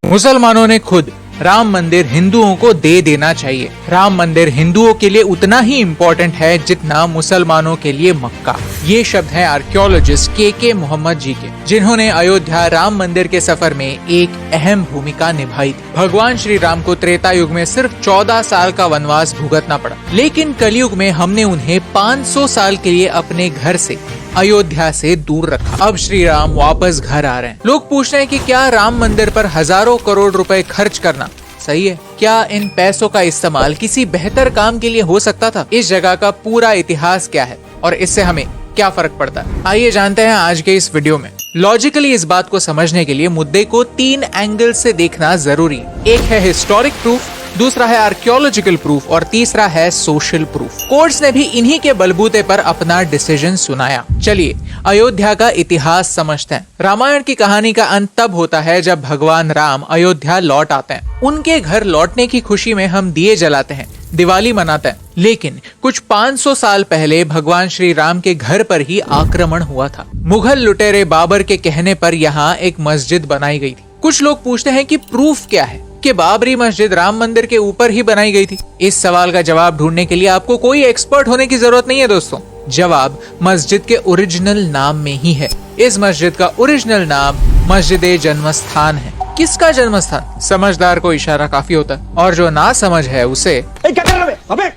मुसलमानों ने खुद राम मंदिर हिंदुओं को दे देना चाहिए। राम मंदिर हिंदुओं के लिए उतना ही इम्पोर्टेंट है जितना मुसलमानों के लिए मक्का। ये शब्द हैं आर्कियोलॉजिस्ट के मोहम्मद जी के, जिन्होंने अयोध्या राम मंदिर के सफर में एक अहम भूमिका निभाई थी। भगवान श्री राम को त्रेता युग में सिर्फ 14 साल का वनवास भुगतना पड़ा, लेकिन कलयुग में हमने उन्हें 500 साल के लिए अपने घर से, अयोध्या से दूर रखा। अब श्री राम वापस घर आ रहे हैं। लोग पूछ रहे हैं कि क्या राम मंदिर पर हजारों करोड़ रुपए खर्च करना सही है? क्या इन पैसों का इस्तेमाल किसी बेहतर काम के लिए हो सकता था? इस जगह का पूरा इतिहास क्या है और इससे हमें क्या फर्क पड़ता है, आइए जानते हैं आज के इस वीडियो में। लॉजिकली इस बात को समझने के लिए मुद्दे को 3 एंगल से देखना जरूरी है। एक है हिस्टोरिक प्रूफ, दूसरा है आर्कियोलॉजिकल प्रूफ और तीसरा है सोशल प्रूफ। कोर्ट्स ने भी इन्हीं के बलबूते पर अपना डिसीजन सुनाया। चलिए अयोध्या का इतिहास समझते हैं। रामायण की कहानी का अंत तब होता है जब भगवान राम अयोध्या लौट आते हैं। उनके घर लौटने की खुशी में हम दिए जलाते हैं, दिवाली मनाते हैं। लेकिन कुछ 500 साल पहले भगवान श्री राम के घर पर ही आक्रमण हुआ था। मुगल लुटेरे बाबर के कहने पर यहाँ एक मस्जिद बनाई गई थी। कुछ लोग पूछते हैं कि प्रूफ क्या है कि बाबरी मस्जिद राम मंदिर के ऊपर ही बनाई गई थी। इस सवाल का जवाब ढूंढने के लिए आपको कोई एक्सपर्ट होने की जरूरत नहीं है दोस्तों। जवाब मस्जिद के ओरिजिनल नाम में ही है। इस मस्जिद का ओरिजिनल नाम मस्जिद जन्मस्थान है। किसका जन्मस्थान? समझदार को इशारा काफी होता है और जो ना समझ है उसे क्या कर रहे अबे?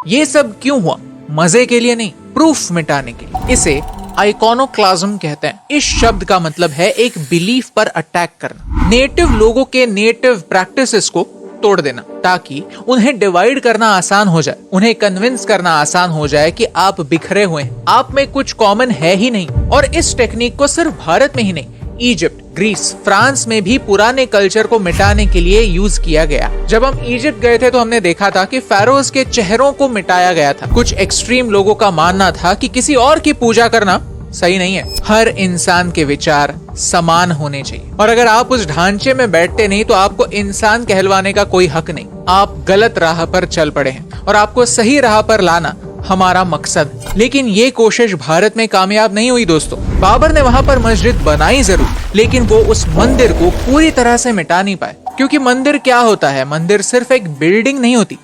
ये सब क्यों हुआ? मजे के लिए नहीं, प्रूफ मिटाने के लिए। इसे आइकोनोक्लाज्म कहते हैं। इस शब्द का मतलब है एक बिलीफ पर अटैक करना, नेटिव लोगों के नेटिव प्रैक्टिसेस को तोड़ देना ताकि उन्हें डिवाइड करना आसान हो जाए, उन्हें कन्विंस करना आसान हो जाए कि आप बिखरे हुए हैं, आप में कुछ कॉमन है ही नहीं। और इस टेक्निक को सिर्फ भारत में ही नहीं, इजिप्ट, ग्रीस, फ्रांस में भी पुराने कल्चर को मिटाने के लिए यूज किया गया। जब हम इजिप्ट गए थे तो हमने देखा था कि फेरोज के चेहरों को मिटाया गया था। कुछ एक्सट्रीम लोगों का मानना था कि किसी और की पूजा करना सही नहीं है। हर इंसान के विचार समान होने चाहिए और अगर आप उस ढांचे में बैठते नहीं तो आपको इंसान कहलवाने का कोई हक नहीं। आप गलत राह पर चल पड़े हैं और आपको सही राह पर लाना हमारा मकसद है। लेकिन ये कोशिश भारत में कामयाब नहीं हुई दोस्तों। बाबर ने वहाँ पर मस्जिद बनाई जरूर, लेकिन वो उस मंदिर को पूरी तरह से मिटा नहीं पाए। क्योंकि मंदिर क्या होता है? मंदिर सिर्फ एक बिल्डिंग नहीं होती,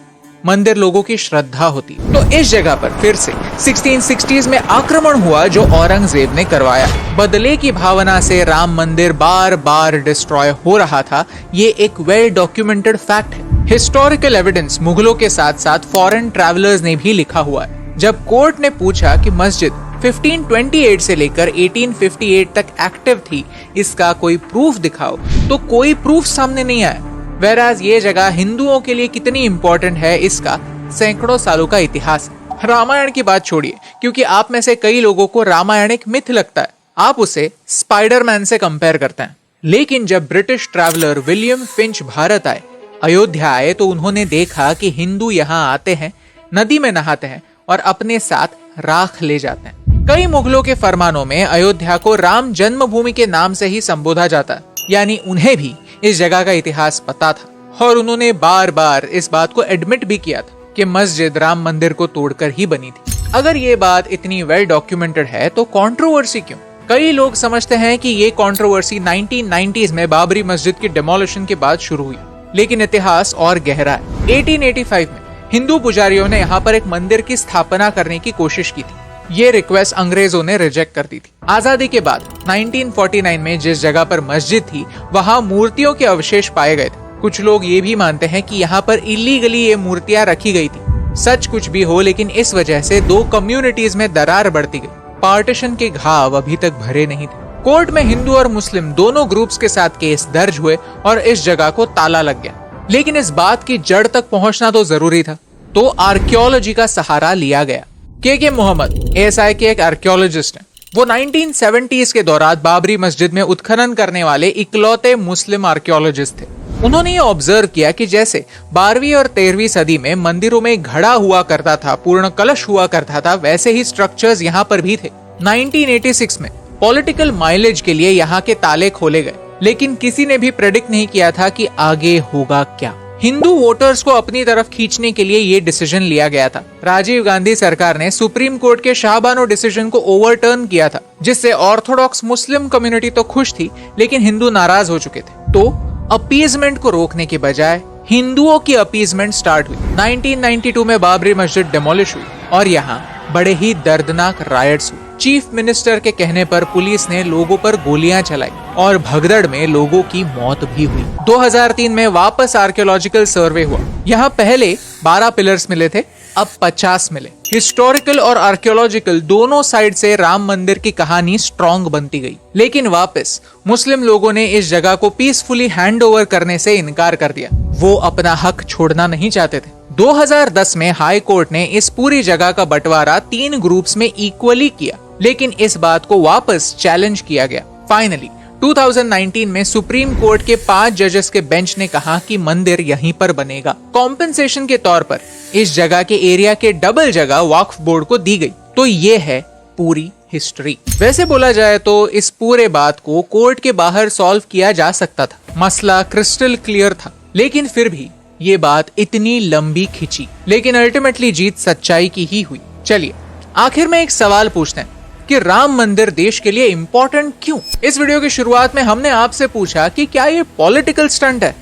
मंदिर लोगों की श्रद्धा होती। तो इस जगह पर फिर से 1660s में आक्रमण हुआ जो औरंगजेब ने करवाया। बदले की भावना से राम मंदिर बार बार डिस्ट्रॉय हो रहा था। ये एक वेल डॉक्यूमेंटेड फैक्ट है। हिस्टोरिकल एविडेंस मुगलों के साथ साथ फॉरेन ट्रैवलर्स ने भी लिखा हुआ है। जब कोर्ट ने पूछा कि मस्जिद 1528 से लेकर 1858 तक एक्टिव थी, इसका कोई प्रूफ दिखाओ, तो कोई प्रूफ सामने नहीं आया। वेराज ये जगह हिंदुओं के लिए कितनी इंपॉर्टेंट है, इसका सैकड़ों सालों का इतिहास है। रामायण की बात छोड़िए, क्योंकि आप में से कई लोगों को रामायण एक मिथ लगता है। आप उसे स्पाइडरमैन से कंपेयर करते हैं। लेकिन जब British traveller William Finch Bharat आए, अयोध्या आए, तो उन्होंने देखा कि हिंदू यहाँ आते हैं, नदी में नहाते हैं और अपने साथ राख ले जाते हैं। कई मुगलों के फरमानों में अयोध्या को राम जन्मभूमि के नाम से ही संबोधा जाता है, यानी उन्हें भी इस जगह का इतिहास पता था और उन्होंने बार बार इस बात को एडमिट भी किया था कि मस्जिद राम मंदिर को तोड़कर ही बनी थी। अगर ये बात इतनी वेल डॉक्यूमेंटेड है तो कंट्रोवर्सी क्यों? कई लोग समझते हैं कि ये कंट्रोवर्सी 1990s में बाबरी मस्जिद की डिमोलिशन के बाद शुरू हुई, लेकिन इतिहास और गहरा है। 1885 में हिंदू पुजारियों ने यहाँ पर एक मंदिर की स्थापना करने की कोशिश की थी। ये रिक्वेस्ट अंग्रेजों ने रिजेक्ट कर दी थी। आजादी के बाद 1949 में जिस जगह पर मस्जिद थी वहाँ मूर्तियों के अवशेष पाए गए थे। कुछ लोग ये भी मानते हैं कि यहाँ पर इलीगली ये मूर्तियां रखी गई थी। सच कुछ भी हो, लेकिन इस वजह से 2 कम्युनिटीज में दरार बढ़ती गई। पार्टीशन के घाव अभी तक भरे नहीं थे। कोर्ट में हिंदू और मुस्लिम दोनों ग्रुप्स के साथ केस दर्ज हुए और इस जगह को ताला लग गया। लेकिन इस बात की जड़ तक पहुंचना तो जरूरी था, तो आर्कियोलॉजी का सहारा लिया गया। के मोहम्मद ASI के एक आर्कियोलॉजिस्ट हैं। वो 1970s के दौरान बाबरी मस्जिद में उत्खनन करने वाले इकलौते मुस्लिम आर्कियोलॉजिस्ट थे। उन्होंने ये ऑब्जर्व किया कि जैसे 12वीं और 13वीं सदी में मंदिरों में घड़ा हुआ करता था, पूर्ण कलश हुआ करता था, वैसे ही स्ट्रक्चर्स यहाँ पर भी थे। 1986 में पॉलिटिकल माइलेज के लिए यहाँ के ताले खोले गए, लेकिन किसी ने भी प्रेडिक्ट नहीं किया था कि आगे होगा क्या। हिंदू वोटर्स को अपनी तरफ खींचने के लिए ये डिसीजन लिया गया था। राजीव गांधी सरकार ने सुप्रीम कोर्ट के शाहबानो डिसीजन को ओवरटर्न किया था, जिससे ऑर्थोडॉक्स मुस्लिम कम्युनिटी तो खुश थी, लेकिन हिंदू नाराज हो चुके थे। तो अपीजमेंट को रोकने के बजाय हिंदुओं की अपीजमेंट स्टार्ट हुई। 1992 में बाबरी मस्जिद डिमोलिश हुई और यहाँ बड़े ही दर्दनाक रायट्स हुए। चीफ मिनिस्टर के कहने पर पुलिस ने लोगों पर गोलियां चलाई और भगदड़ में लोगों की मौत भी हुई। 2003 में वापस आर्कियोलॉजिकल सर्वे हुआ। यहाँ पहले 12 पिलर्स मिले थे, अब 50 मिले। हिस्टोरिकल और आर्कियोलॉजिकल दोनों साइड से राम मंदिर की कहानी स्ट्रॉन्ग बनती गई, लेकिन वापस मुस्लिम लोगों ने इस जगह को पीसफुली हैंड ओवर करने से इनकार कर दिया। वो अपना हक छोड़ना नहीं चाहते थे। 2010 में हाई कोर्ट ने इस पूरी जगह का बंटवारा 3 ग्रुप्स में इक्वली किया, लेकिन इस बात को वापस चैलेंज किया गया। फाइनली 2019 में सुप्रीम कोर्ट के 5 जजेस के बेंच ने कहा कि मंदिर यहीं पर बनेगा। कॉम्पेंसेशन के तौर पर इस जगह के एरिया के डबल जगह वक्फ बोर्ड को दी गई। तो ये है पूरी हिस्ट्री। वैसे बोला जाए तो इस पूरे बात को कोर्ट के बाहर सॉल्व किया जा सकता था, मसला क्रिस्टल क्लियर था, लेकिन फिर भी ये बात इतनी लंबी खिंची, लेकिन अल्टीमेटली जीत सच्चाई की ही हुई। चलिए आखिर में एक सवाल पूछते हैं कि राम मंदिर देश के लिए इम्पोर्टेंट क्यों? इस वीडियो की शुरुआत में हमने आपसे पूछा कि क्या ये पॉलिटिकल स्टंट है?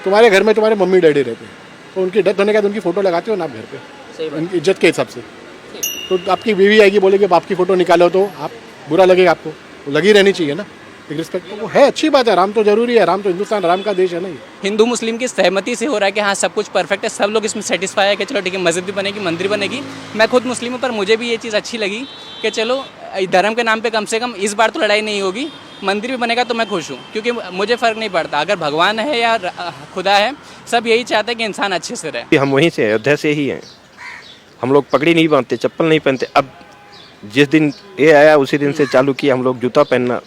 तुम्हारे घर में तुम्हारे मम्मी डैडी रहते हैं, तो उनकी डेथ होने के बाद उनकी फोटो लगाते हो ना आप घर पे, उनकी इज्जत के हिसाब से। तो आपकी बीवी आएगी, बोलेगी बाप की फोटो निकालो, तो आप बुरा लगेगा आपको, तो लगी रहनी चाहिए ना एक रिस्पेक्ट। तो वो है, अच्छी बात है, राम तो जरूरी है, राम तो हिंदुस्तान, राम का देश है ना। हिंदू मुस्लिम की सहमति से हो रहा है कि हाँ सब कुछ परफेक्ट है, सब लोग इसमें सेटिस्फाई है कि चलो ठीक है मस्जिद भी बनेगी, मंदिर बनेगी। मैं खुद मुस्लिम हूँ, पर मुझे भी ये चीज़ अच्छी लगी कि चलो धर्म के नाम पे कम से कम इस बार तो लड़ाई नहीं होगी, मंदिर भी बनेगा तो मैं खुश हूँ, क्योंकि मुझे फ़र्क नहीं पड़ता अगर भगवान है या खुदा है, सब यही चाहते हैं कि इंसान अच्छे से रहे। हम वहीं से अयोध्या से ही हैं, हम लोग पगड़ी नहीं बांधते, चप्पल नहीं पहनते। अब जिस दिन ये आया उसी दिन से चालू किया हम लोग जूता पहनना।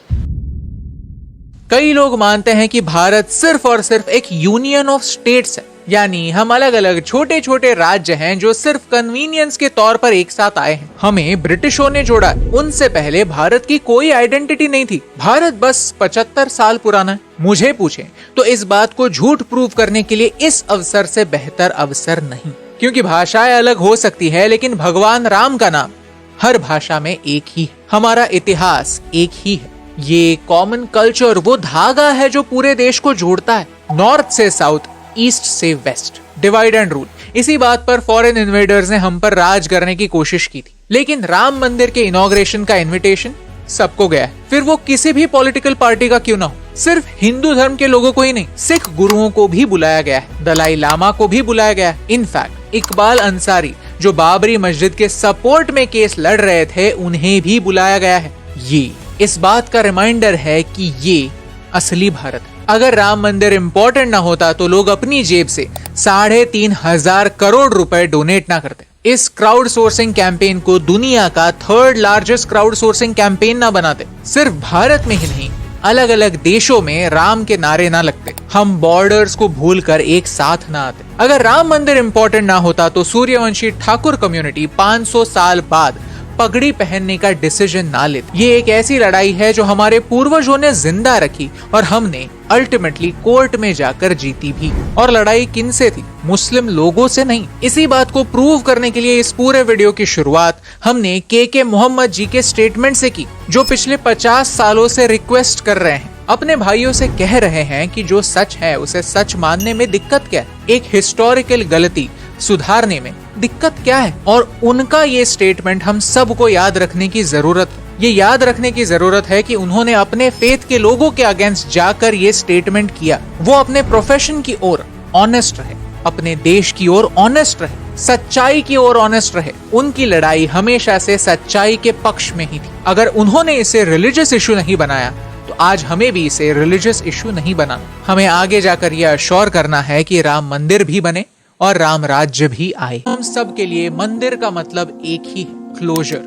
कई लोग मानते हैं कि भारत सिर्फ और सिर्फ एक यूनियन ऑफ स्टेट्स है, यानी हम अलग अलग छोटे छोटे राज्य हैं जो सिर्फ कन्वीनियंस के तौर पर एक साथ आए हैं। हमें ब्रिटिशों ने जोड़ा, उनसे पहले भारत की कोई आइडेंटिटी नहीं थी। भारत बस 75 साल पुराना है। मुझे पूछें तो इस बात को झूठ प्रूव करने के लिए इस अवसर से बेहतर अवसर नहीं, क्योंकि भाषाएं अलग हो सकती है, लेकिन भगवान राम का नाम हर भाषा में एक ही है। हमारा इतिहास एक ही है। ये कॉमन कल्चर वो धागा है जो पूरे देश को जोड़ता है, नॉर्थ से साउथ, ईस्ट से वेस्ट, डिवाइड एंड रूल। इसी बात पर फॉरेन इन्वेडर्स ने हम पर राज करने की कोशिश की थी, लेकिन राम मंदिर के इनॉग्रेशन का इनविटेशन सबको गया है, फिर वो किसी भी पॉलिटिकल पार्टी का क्यों ना हो। सिर्फ हिंदू धर्म के लोगों को ही नहीं, सिख गुरुओं को भी बुलाया गया है, दलाई लामा को भी बुलाया गया है। इनफैक्ट इकबाल अंसारी जो बाबरी मस्जिद के सपोर्ट में केस लड़ रहे थे, उन्हें भी बुलाया गया है। ये इस बात का रिमाइंडर है कि ये असली भारत है। अगर राम मंदिर इम्पोर्टेंट ना होता तो लोग अपनी जेब से 3,500 करोड़ रुपए डोनेट ना करते, इस क्राउड सोर्सिंग कैंपेन को दुनिया का 3rd largest crowd sourcing campaign ना बनाते। सिर्फ भारत में ही नहीं, अलग अलग देशों में राम के नारे ना लगते, हम बॉर्डर्स को भूलकर एक साथ ना आते। अगर राम मंदिर इम्पोर्टेंट ना होता तो सूर्यवंशी ठाकुर कम्युनिटी 500 साल बाद पगड़ी पहनने का डिसीजन ना लेते। ये एक ऐसी लड़ाई है जो हमारे पूर्वजों ने जिंदा रखी और हमने अल्टीमेटली कोर्ट में जाकर जीती भी। और लड़ाई किनसे थी? मुस्लिम लोगों से नहीं। इसी बात को प्रूव करने के लिए इस पूरे वीडियो की शुरुआत हमने के मोहम्मद जी के स्टेटमेंट से की, जो पिछले 50 सालों से रिक्वेस्ट कर रहे हैं, अपने भाइयों से कह रहे हैं कि जो सच है उसे सच मानने में दिक्कत क्या है, एक हिस्टोरिकल गलती सुधारने में दिक्कत क्या है। और उनका ये स्टेटमेंट हम सबको याद रखने की जरूरत है। ये याद रखने की जरूरत है कि उन्होंने अपने फेथ के लोगों के अगेंस्ट जाकर ये स्टेटमेंट किया। वो अपने प्रोफेशन की ओर ऑनेस्ट रहे, अपने देश की ओर ऑनेस्ट रहे, सच्चाई की ओर ऑनेस्ट रहे। उनकी लड़ाई हमेशा से सच्चाई के पक्ष में ही थी। अगर उन्होंने इसे रिलीजियस इशू नहीं बनाया तो आज हमें भी इसे रिलीजियस इशू नहीं बनाना। हमें आगे जाकर यह अश्योर करना है कि राम मंदिर भी बने और राम राज्य भी आए। हम सब के लिए मंदिर का मतलब एक ही है, क्लोजर,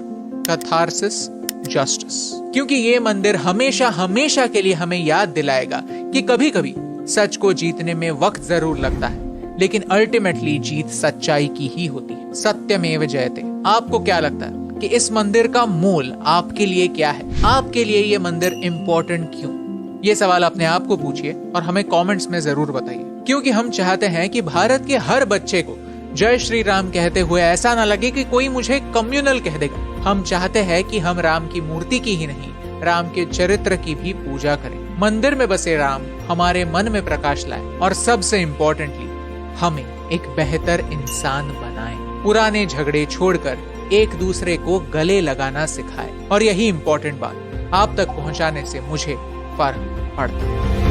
कैथारसिस, जस्टिस। क्योंकि ये मंदिर हमेशा हमेशा के लिए हमें याद दिलाएगा कि कभी कभी सच को जीतने में वक्त जरूर लगता है, लेकिन अल्टीमेटली जीत सच्चाई की ही होती है। सत्यमेव जयते। आपको क्या लगता है कि इस मंदिर का मूल आपके लिए क्या है? आपके लिए ये मंदिर इम्पोर्टेंट क्यों? ये सवाल अपने आप को पूछिए और हमें कमेंट्स में जरूर बताइए, क्योंकि हम चाहते हैं कि भारत के हर बच्चे को जय श्री राम कहते हुए ऐसा ना लगे कि कोई मुझे कम्युनल कह देगा। हम चाहते हैं कि हम राम की मूर्ति की ही नहीं, राम के चरित्र की भी पूजा करें। मंदिर में बसे राम हमारे मन में प्रकाश लाए और सबसे इम्पोर्टेंटली हमें एक बेहतर इंसान बनाए। पुराने झगड़े छोड़कर एक दूसरे को गले लगाना सिखाए और यही इम्पोर्टेंट बात आप तक पहुंचाने से मुझे फर्क पड़ता है।